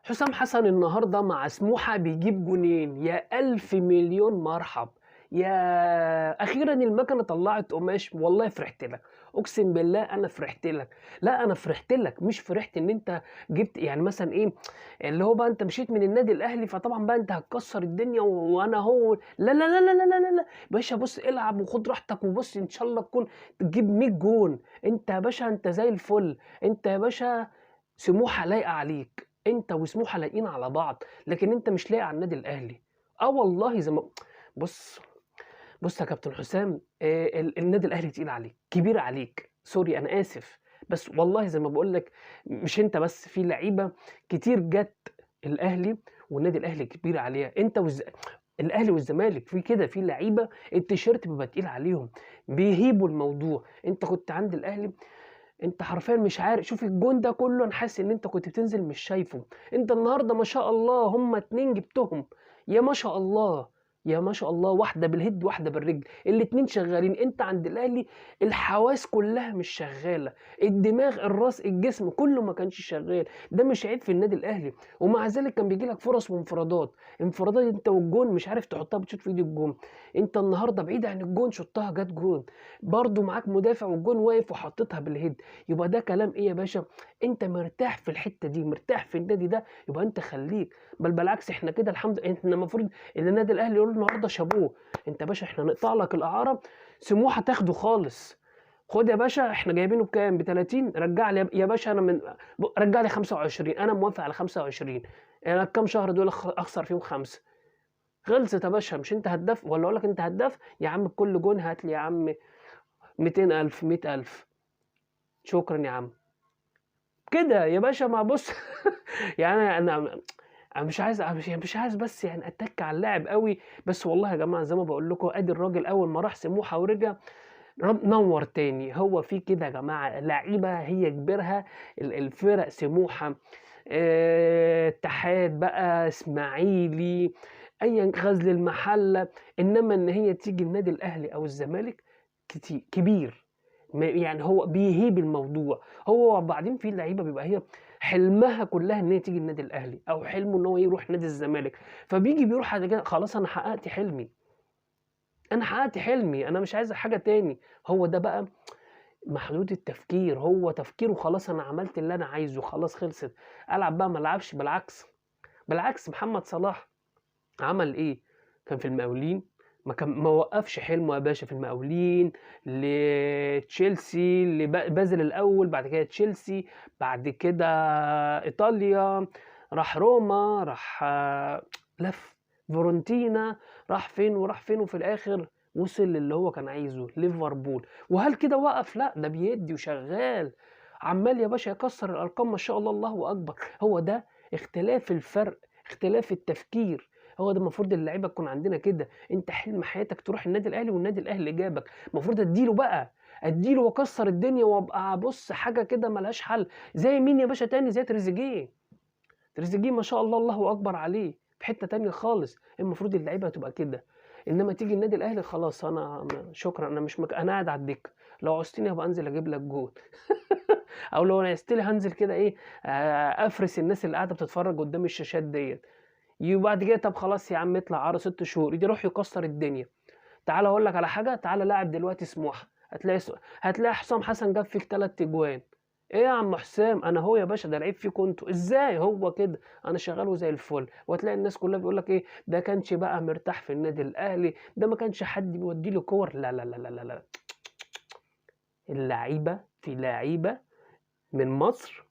حسام حسن النهارده مع سموحة بيجيب جونين، يا ألف مليون مرحب. يا أخيرا المكنة طلعت قماش، والله فرحت لك. أقسم بالله أنا فرحت لك. لا أنا فرحت لك، مش فرحت إن أنت جبت يعني مثلا إيه اللي هو بقى أنت مشيت من النادي الأهلي فطبعا بقى أنت هتكسر الدنيا وأنا هو لا لا لا لا لا لا لا لا. باشا بص العب وخد راحتك وبص إن شاء الله تكون تجيب 100 جون. أنت يا باشا أنت زي الفل. أنت يا باشا سموحة لايقة عليك، أنت وسموحة لايقين على بعض، لكن أنت مش لايق على النادي الأهلي. والله زي ما بُص، بُص يا كابتن حسام، النادي الأهلي تقيل عليك، كبير عليك، سوري أنا آسف، بس والله زي ما باقول لك مش أنت بس، في لعيبة كتير جات الأهلي والنادي الأهلي كبير عليها، أنت الأهلي والزمالك في كده، في لعيبة التيشيرت بيبقى تقيل عليهم، بيهيبوا الموضوع. أنت كنت عند الأهلي أنت حرفيًا مش عارف شوف الجون ده كله أنا حاسس إن أنت كنت بتنزل مش شايفه. أنت النهارده ما شاء الله هم 2 جبتهم، يا ما شاء الله، يا ما شاء الله، واحدة بالهيد وواحدة بالرجل، الاتنين شغالين. أنت عند الأهلي الحواس كلها مش شغالة، الدماغ، الراس، الجسم كله ما كانش شغال. ده مش عيب في النادي الأهلي، ومع ذلك كان بييجي لك فرص وانفرادات، انفرادات أنت والجون مش عارف تحطها بتشوط في إيد الجون. أنت النهارده بعيد عن الجون شُطّها جات جون، برضه معاك مدافع والجون واقف وحطيتها بالهيد. يبقى ده كلام إيه يا باشا؟ أنت مرتاح في الحتّة دي، مرتاح في النادي ده، يبقى أنت خلّيك، بل بالعكس إحنا كده إحنا المفروض إن النادي الأهلي يقول النهارده شابوه. أنت يا باشا إحنا نقطع لك الإعارة، سموحة تاخده خالص. خُد يا باشا إحنا جايبينه بكام؟ ب30 رجّع لي يا باشا أنا رجّع لي 25 أنا موافق على 25. أنا الكام شهر دول أخسر فيهم 5. خلصت يا باشا، مش أنت هدّاف والّا أقول لك أنت هدّاف؟ يا عم بكل جون هات لي يا عم 200,000، 100,000. شكرًا يا عم. كده يا باشا ما بُص يعني أنا مش عايز بس يعني أتَّك على اللاعب أوي، بس والله يا جماعة زي ما باقول لكم أدي الراجل أول ما راح سموحة ورجع نوّر تاني. هو في كده يا جماعة لعيبة هي كبيرها الفرق سموحة، اتحاد بقى، إسماعيلي، غزل المحلة، إنما إن هي تيجي النادي الأهلي أو الزمالك كبير. يعني هو بيهيب الموضوع. هو وبعدين في لعيبة بيبقى هي حلمها كلّها إن هي تيجي النادي الأهلي، أو حلمه إن هو يروح نادي الزمالك، فبييجي بيروح بعد كده خلاص أنا حققت حلمي، أنا حققت حلمي، أنا مش عايز حاجة تاني. هو ده بقى محدود التفكير، هو تفكيره خلاص أنا عملت اللي أنا عايزه، خلاص خلصت. ألعب بقى ما ألعبش بالعكس، بالعكس محمد صلاح عمل إيه؟ كان في المقاولين ما وقّفش حلمه يا باشا في المقاولين، لتشيلسي بازل الأول، بعد كده تشيلسي، بعد كده إيطاليا، راح روما، راح لَف، فيورنتينا، راح فين وراح فين وفي الآخر وصل للي هو كان عايزه، ليفربول. وهل كده وقف؟ لأ، ده بيدّي وشغّال، عمّال يا باشا يكسّر الأرقام ما شاء الله، الله أكبر. هو ده اختلاف الفرق، اختلاف التفكير. هو ده المفروض اللعيبة تكون عندنا كده. أنت حلم حياتك تروح النادي الأهلي والنادي الأهلي جابك، المفروض أدّي له بقى، أدّي له وأكسّر الدنيا وأبقى بُص حاجة كده ما لهاش حل. زي مين يا باشا تاني؟ زي تريزيجيه. تريزيجيه ما شاء الله الله أكبر عليه، في حتّة تانية خالص. المفروض اللعيبة تبقى كده، إنّما تيجي النادي الأهلي خلاص أنا شكرًا أنا مش أنا قاعد على الدكة، لو عوزتني هابقى أنزل أجيب لك جون. أو لو نعست لي هانزل كده إيه، أفرِس الناس اللي قاعدة بتتفرّج قدّام الشاشات ديّة. وبعد كده طب خلاص يا عم اطلع عَرَا 6 شهور، يروح يكسّر الدنيا. تعالَ أقول لك على حاجة، تعالَ لاعب دلوقتي سموحة، هتلاقي حسام حسن جاب فيك 3 أجوان. إيه يا عم حسام؟ أنا أهو يا باشا ده العيب فيكم أنتم. إزاي؟ هو كده، أنا شغّال وزي الفل. وهتلاقي الناس كلّها بيقول لك إيه، ده كانش بقى مرتاح في النادي الأهلي، ده ما كانش حد بيودّي له كِوَر. لا، لا، لا، لا، لا، لا. في لعيبة من مصر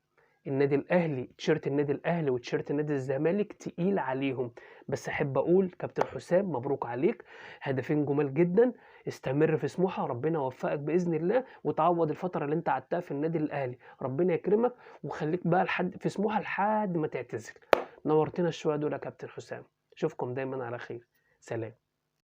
النادي الأهلي تيشيرت النادي الأهلي وتيشيرت نادي الزمالك تقيل عليهم. بس أحب أقول كابتن حسام مبروك عليك، هدفين جُمال جدًا، استمر في سموحة ربنا يوفقك بإذن الله، وتعوّض الفترة اللي أنت قعدتها في النادي الأهلي، ربنا يكرمك ويخلّيك بقى في سموحة لحد ما تعتزل. نورتنا الشوية دول يا كابتن حسام، أشوفكم دايمًا على خير، سلام.